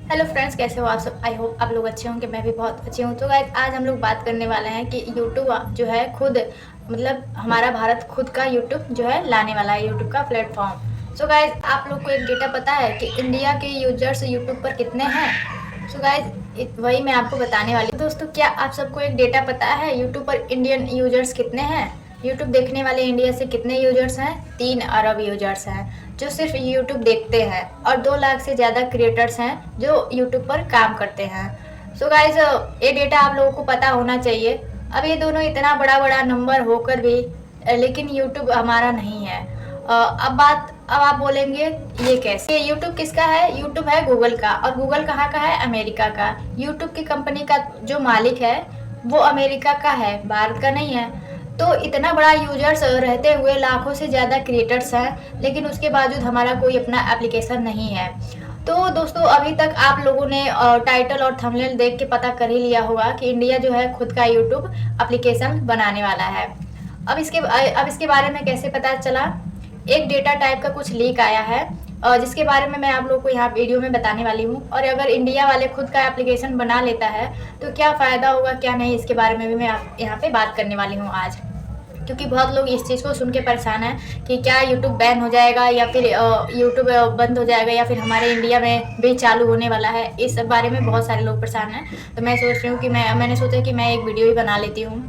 Hello friends, कैसे हो आप सब। आई होप आप लोग अच्छे होंगे। मैं भी बहुत अच्छी हूँ। तो गाइस, आज हम लोग बात करने वाले हैं कि यूट्यूब जो है खुद मतलब हमारा भारत खुद का यूट्यूब जो है लाने वाला है, यूट्यूब का प्लेटफॉर्म। सो गाइस, आप लोग को एक डेटा पता है कि इंडिया के यूजर्स यूट्यूब पर कितने हैं। सो गाइस, वही मैं आपको बताने वाली हूँ। दोस्तों, क्या आप सबको एक डेटा पता है यूट्यूब पर इंडियन यूजर्स कितने हैं। यूट्यूब देखने वाले इंडिया से कितने यूजर्स हैं। 3 अरब यूजर्स हैं जो सिर्फ यूट्यूब देखते हैं, और 2 लाख से ज़्यादा क्रिएटर्स हैं जो यूट्यूब पर काम करते हैं। सो गाइस, ये डेटा आप लोगों को पता होना चाहिए। अब ये दोनों इतना बड़ा बड़ा नंबर होकर भी लेकिन यूट्यूब हमारा नहीं है। अब आप बोलेंगे ये कैसे। ये यूट्यूब किसका है। यूट्यूब है गूगल का, और गूगल कहाँ का है, अमेरिका का। यूट्यूब की कंपनी का जो मालिक है वो अमेरिका का है, भारत का नहीं है। तो इतना बड़ा यूजर्स रहते हुए लाखों से ज़्यादा क्रिएटर्स हैं, लेकिन उसके बावजूद हमारा कोई अपना एप्लीकेशन नहीं है। तो दोस्तों, अभी तक आप लोगों ने टाइटल और थंबनेल देख के पता कर ही लिया होगा कि इंडिया जो है खुद का यूट्यूब एप्लीकेशन बनाने वाला है। अब इसके बारे में कैसे पता चला। एक डेटा टाइप का कुछ लीक आया है जिसके बारे में मैं आप लोगों को यहाँ वीडियो में बताने वाली हूँ। और अगर इंडिया वाले खुद का एप्लीकेशन बना लेता है तो क्या फ़ायदा होगा क्या नहीं, इसके बारे में भी मैं यहाँ पे बात करने वाली हूँ आज। क्योंकि बहुत लोग इस चीज़ को सुन के परेशान हैं कि क्या यूट्यूब बैन हो जाएगा, या फिर यूट्यूब बंद हो जाएगा, या फिर हमारे इंडिया में भी चालू होने वाला है। इस बारे में बहुत सारे लोग परेशान हैं। तो मैं सोच रही हूँ कि मैंने सोचा कि मैं एक वीडियो ही बना लेती हूँ।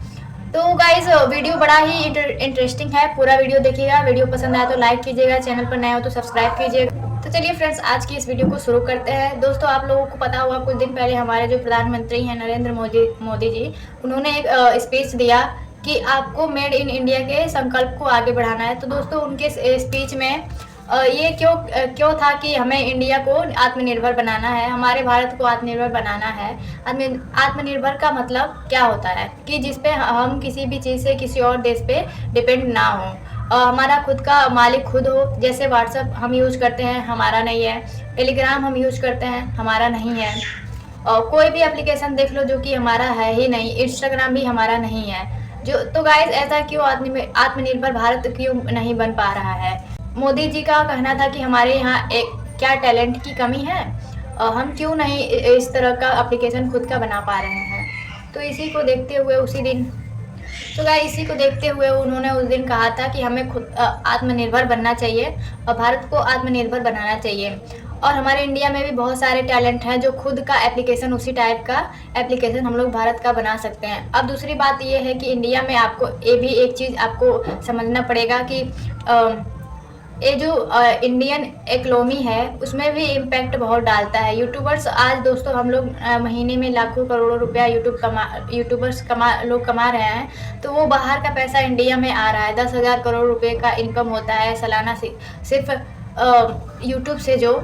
तो गाइस, वीडियो बड़ा ही इंटरेस्टिंग है, पूरा वीडियो देखिएगा। वीडियो पसंद आया तो लाइक कीजिएगा, चैनल पर नए हो तो सब्सक्राइब कीजिएगा। तो चलिए फ्रेंड्स, आज की इस वीडियो को शुरू करते हैं। दोस्तों, आप लोगों को पता होगा कुछ दिन पहले हमारे जो प्रधानमंत्री हैं नरेंद्र मोदी जी, उन्होंने एक स्पीच दिया कि आपको मेड इन इंडिया के संकल्प को आगे बढ़ाना है। तो दोस्तों, उनके स्पीच में ये क्यों था कि हमें इंडिया को आत्मनिर्भर बनाना है, हमारे भारत को आत्मनिर्भर बनाना है। आत्मनिर्भर का मतलब क्या होता है कि जिस पे हम किसी भी चीज़ से किसी और देश पे डिपेंड ना हो। हमारा खुद का मालिक खुद हो। जैसे व्हाट्सएप हम यूज़ करते हैं, हमारा नहीं है। टेलीग्राम हम यूज़ करते हैं, हमारा नहीं है। और कोई भी एप्लीकेशन देख लो जो कि हमारा है ही नहीं। इंस्टाग्राम भी हमारा नहीं है। जो तो गाइस, ऐसा क्यों आत्मनिर्भर भारत क्यों नहीं बन पा रहा है। मोदी जी का कहना था कि हमारे यहाँ एक क्या टैलेंट की कमी है, हम क्यों नहीं इस तरह का एप्लीकेशन खुद का बना पा रहे हैं। तो इसी को देखते हुए इसी को देखते हुए उन्होंने उस दिन कहा था कि हमें खुद आत्मनिर्भर बनना चाहिए और भारत को आत्मनिर्भर बनाना चाहिए। और हमारे इंडिया में भी बहुत सारे टैलेंट हैं जो खुद का एप्लीकेशन, उसी टाइप का एप्लीकेशन हम लोग भारत का बना सकते हैं। अब दूसरी बात ये है कि इंडिया में आपको ये भी एक चीज़ आपको समझना पड़ेगा कि ये जो इंडियन इकोनॉमी है उसमें भी इम्पैक्ट बहुत डालता है यूट्यूबर्स। आज दोस्तों, हम लोग महीने में लाखों करोड़ों रुपया यूट्यूबर्स कमा रहे हैं। तो वो बाहर का पैसा इंडिया में आ रहा है। 10,000 करोड़ रुपए का इनकम होता है सालाना सिर्फ यूट्यूब से, जो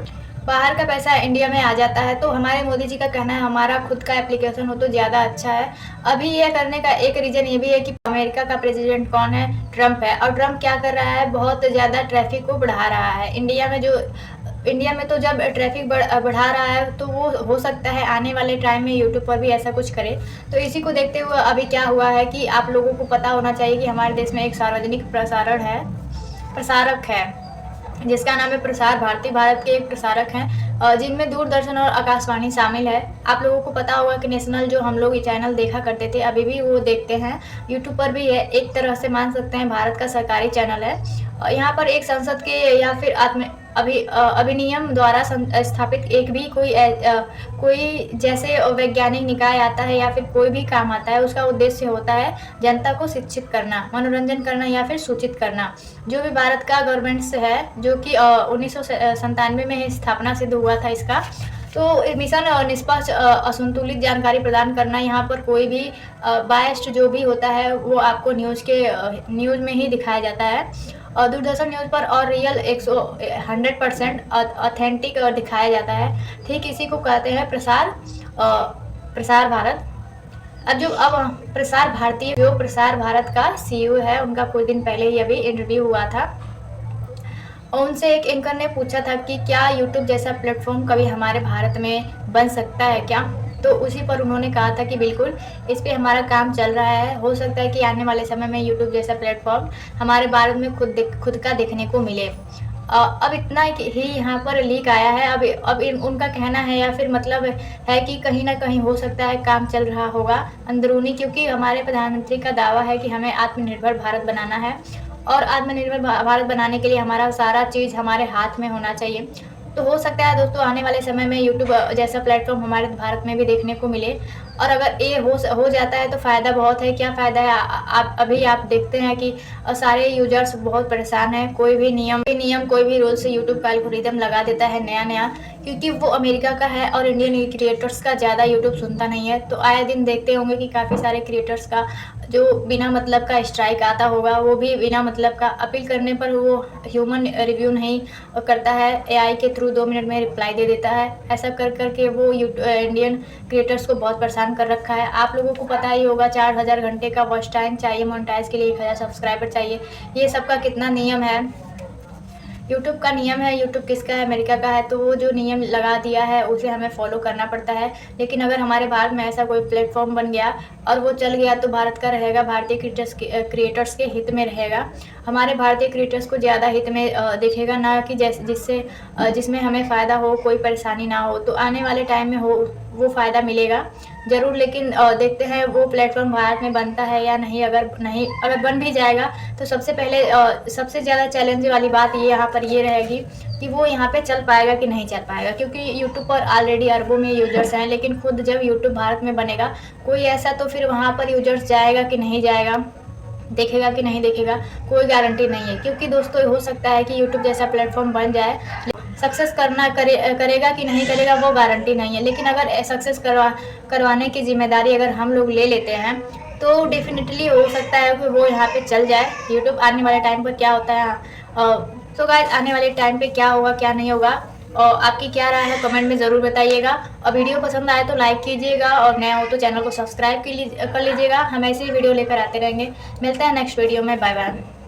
बाहर का पैसा इंडिया में आ जाता है। तो हमारे मोदी जी का कहना है हमारा खुद का एप्लीकेशन हो तो ज़्यादा अच्छा है। अभी ये करने का एक रीज़न ये भी है कि अमेरिका का प्रेसिडेंट कौन है, ट्रम्प है। और ट्रम्प क्या कर रहा है, बहुत ज़्यादा ट्रैफिक को बढ़ा रहा है। इंडिया में तो जब ट्रैफिक बढ़ा रहा है तो वो हो सकता है आने वाले टाइम में यूट्यूब पर भी ऐसा कुछ करे। तो इसी को देखते हुए अभी क्या हुआ है कि आप लोगों को पता होना चाहिए कि हमारे देश में एक सार्वजनिक प्रसारक है जिसका नाम है प्रसार भारती। भारत के एक प्रसारक हैं जिनमें दूरदर्शन और आकाशवाणी शामिल है। आप लोगों को पता होगा कि नेशनल जो हम लोग ये चैनल देखा करते थे, अभी भी वो देखते हैं। यूट्यूब पर भी है, एक तरह से मान सकते हैं भारत का सरकारी चैनल है। यहाँ पर एक संसद के या फिर अधिनियम द्वारा स्थापित एक भी कोई जैसे वैज्ञानिक निकाय आता है या फिर कोई भी काम आता है, उसका उद्देश्य होता है जनता को शिक्षित करना, मनोरंजन करना या फिर सूचित करना। जो भी भारत का गवर्नमेंट है, जो कि 1997 में स्थापना सिद्ध हुआ था इसका। तो मिशन निष्पक्ष असंतुलित जानकारी प्रदान करना। यहाँ पर कोई भी बायस्ड जो भी होता है वो आपको न्यूज़ में ही दिखाया जाता है। और दूरदर्शन न्यूज़ पर और रियल 100% ऑथेंटिक दिखाया जाता है। ठीक इसी को कहते हैं प्रसार भारत। अब प्रसार भारत का सीईओ है, उनका कुछ दिन पहले ही अभी इंटरव्यू हुआ था। और उनसे एक एंकर ने पूछा था कि क्या यूट्यूब जैसा प्लेटफॉर्म कभी हमारे भारत में बन सकता है क्या। तो उसी पर उन्होंने कहा था कि बिल्कुल इस पे हमारा काम चल रहा है। हो सकता है कि आने वाले समय में यूट्यूब जैसा प्लेटफॉर्म हमारे भारत में खुद का देखने को मिले। अब इतना ही यहाँ पर लीक आया है। अब उनका कहना है या फिर मतलब है कि कहीं न कहीं हो सकता है काम चल रहा होगा अंदरूनी, क्योंकि हमारे प्रधानमंत्री का दावा है कि हमें आत्मनिर्भर भारत बनाना है और आत्मनिर्भर भारत बनाने के लिए हमारा सारा चीज़ हमारे हाथ में होना चाहिए। तो हो सकता है दोस्तों आने वाले समय में यूट्यूब जैसा प्लेटफ़ॉर्म हमारे भारत में भी देखने को मिले, और अगर ये हो जाता है तो फ़ायदा बहुत है। क्या फ़ायदा है? आप अभी आप देखते हैं कि सारे यूज़र्स बहुत परेशान हैं। कोई भी नियम कोई भी रूल्स यूट्यूब का एल्गोरिदम लगा देता है नया-नया, क्योंकि वो अमेरिका का है और इंडियन क्रिएटर्स का ज़्यादा यूट्यूब सुनता नहीं है। तो आए दिन देखते होंगे कि काफ़ी सारे क्रिएटर्स का जो बिना मतलब का स्ट्राइक आता होगा, वो भी बिना मतलब का अपील करने पर वो ह्यूमन रिव्यू नहीं करता है, एआई के थ्रू 2 मिनट में रिप्लाई दे देता है। ऐसा कर के वो इंडियन क्रिएटर्स को बहुत परेशान कर रखा है। आप लोगों को पता ही होगा 4000 घंटे का वॉच टाइम चाहिए, मोनेटाइज के लिए 1000 सब्सक्राइबर चाहिए। ये सब का कितना नियम है, यूट्यूब का नियम है। यूट्यूब किसका है? अमेरिका का है। तो वो जो नियम लगा दिया है उसे हमें फॉलो करना पड़ता है। लेकिन अगर हमारे भारत में ऐसा कोई प्लेटफॉर्म बन गया और वो चल गया तो भारत का रहेगा, भारतीय क्रिएटर्स के हित में रहेगा। हमारे भारतीय क्रिएटर्स को ज़्यादा हित में देखेगा, ना कि जिसमें हमें फ़ायदा हो, कोई परेशानी ना हो। तो आने वाले टाइम में वो फ़ायदा मिलेगा ज़रूर। लेकिन देखते हैं वो प्लेटफॉर्म भारत में बनता है या नहीं। अगर बन भी जाएगा तो सबसे पहले सबसे ज़्यादा चैलेंज वाली बात ये यहाँ पर ये रहेगी कि वो यहाँ पे चल पाएगा कि नहीं चल पाएगा, क्योंकि यूट्यूब पर ऑलरेडी अरबों में यूजर्स हैं। लेकिन खुद जब यूट्यूब भारत में बनेगा कोई ऐसा, तो फिर वहाँ पर यूजर्स जाएगा कि नहीं जाएगा, देखेगा कि नहीं देखेगा, कोई गारंटी नहीं है। क्योंकि दोस्तों हो सकता है कि यूट्यूब जैसा प्लेटफॉर्म बन जाए, सक्सेस करेगा कि नहीं करेगा वो गारंटी नहीं है। लेकिन अगर सक्सेस करवाने की जिम्मेदारी अगर हम लोग ले लेते हैं तो डेफिनेटली हो सकता है कि वो यहाँ पे चल जाए यूट्यूब। आने वाले टाइम पर क्या होता है, तो गाइस आने वाले टाइम पे क्या होगा क्या नहीं होगा, और आपकी क्या राय है कमेंट में ज़रूर बताइएगा। और वीडियो पसंद आए तो लाइक कीजिएगा, और नया हो तो चैनल को सब्सक्राइब कर लीजिएगा। हम ऐसे ही वीडियो लेकर आते रहेंगे। मिलते हैं नेक्स्ट वीडियो में। Bye bye.